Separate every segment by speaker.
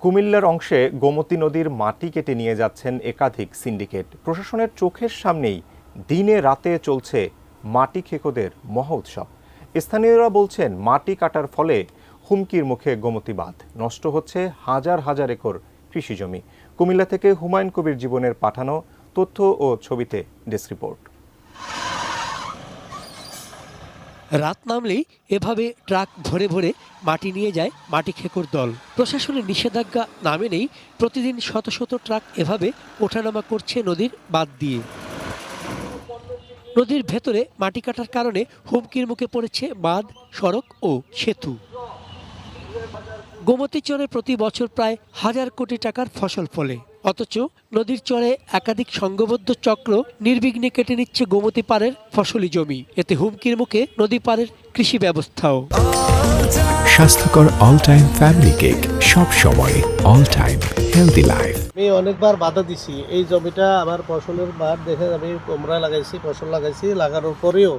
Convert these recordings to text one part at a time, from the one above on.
Speaker 1: কুমিল্লার অংশে গোমতী নদীর মাটি কেটে নিয়ে যাচ্ছেন একাধিক সিন্ডিকেট। প্রশাসনের চোখের সামনেই দিনে রাতে চলছে মাটি খেকোদের মহা উৎসব। স্থানীয়রা বলছেন, মাটি কাটার ফলে হুমকির মুখে গোমতী বাঁধ, নষ্ট হচ্ছে হাজার হাজার একর কৃষিজমি। কুমিল্লা থেকে হুমায়ুন কবির জীবনের পাঠানো তথ্য ও ছবিতে ডেস্ক রিপোর্ট।
Speaker 2: রাত নামলেই এভাবে ট্রাক ভরে ভরে মাটি নিয়ে যায় মাটি খেকোর দল। প্রশাসনের নিষেধাজ্ঞা না মেনেই প্রতিদিন শত শত ট্রাক এভাবে ওঠানামা করছে নদীর বাঁধ দিয়ে। নদীর ভেতরে মাটি কাটার কারণে হুমকির মুখে পড়েছে বাঁধ, সড়ক ও সেতু। গোমতী চরে প্রতি বছর প্রায় 1000 কোটি টাকার ফসল ফলে, অথচ নদীর চরে একাধিক সংঘবদ্ধ চক্র নির্বিঘ্নে কেটে নিচ্ছে গোমতী পাড়ের ফসলি জমি। এতে হুমকির মুখে নদী পাড়ের কৃষি ব্যবস্থাও।
Speaker 3: স্বাস্থ্যকর অল টাইম ফ্যামিলি কেক, সব সময় অল টাইম হেলদি লাইফ।
Speaker 4: আমি অনেকবার বাধা দিছি। এই জমিটা আমার ফসলের মাঠ দেখে আমি কুমড়া লাগাইছি, ফসল লাগাইছি, লাগানোর পরেও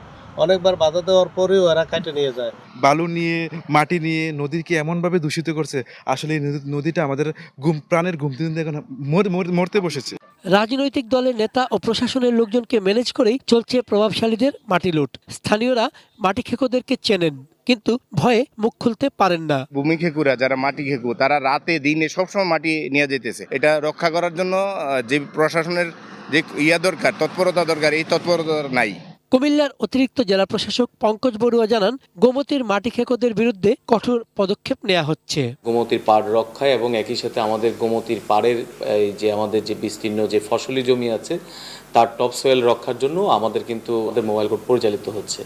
Speaker 4: অনেকবার বাধা দেওয়ার পরেও এরা কেটে নিয়ে যায়।
Speaker 5: বালু নিয়ে, মাটি নিয়ে নদীকে এমনভাবে দূষিত করছে, আসলে এই নদীটা আমাদের প্রাণের ঘুমতে এখন মরতে বসেছে।
Speaker 2: রাজনৈতিক দলের নেতা ও প্রশাসনের লোকজনকে ম্যানেজ করেই চলছে প্রভাবশালীদের মাটি লুট। স্থানীয়রা মাটি খেকোদেরকে চেনেন, কিন্তু ভয়ে মুখ খুলতে পারেন না।
Speaker 6: ভূমি খেকুরা যারা মাটি খেকু, তারা রাতে দিনে সবসময় মাটি নিয়ে যেতেছে। এটা রক্ষা করার জন্য যে প্রশাসনের যে দরকার, তৎপরতা দরকার, এই তৎপরতা নাই।
Speaker 2: কুমিল্লার অতিরিক্ত জেলা প্রশাসক পঙ্কজ বড়ুয়া জানান, গোমতীর মাটি খেকোদের বিরুদ্ধে কঠোর পদক্ষেপ নেওয়া হচ্ছে।
Speaker 7: গোমতীর পাড় রক্ষায় এবং একই সাথে আমাদের গোমতীর পাড়ের আমাদের যে বিস্তীর্ণ যে ফসলি জমি আছে তার টপসয়েল রক্ষার জন্য আমাদের কিন্তু মোবাইল কোর্ট পরিচালিত হচ্ছে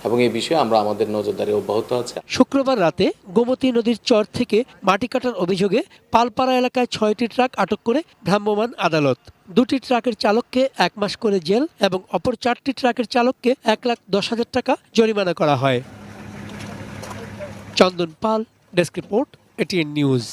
Speaker 7: এবং এই বিষয়ে আমরা আমাদের নজরদারি অব্যাহত আছে।
Speaker 2: শুক্রবার রাতে গোমতী নদীর চর থেকে মাটি কাটার অভিযোগে পালপাড়া এলাকায় 6টি ট্রাক আটক করে ভ্রাম্যমাণ আদালত। 2টি ট্রাকের চালককে 1 মাস করে জেল এবং অপর 4টি ট্রাকের চালককে 1,10,000 টাকা জরিমানা করা হয়। চন্দন পাল, ডেস্ক রিপোর্ট, এটিএন নিউজ।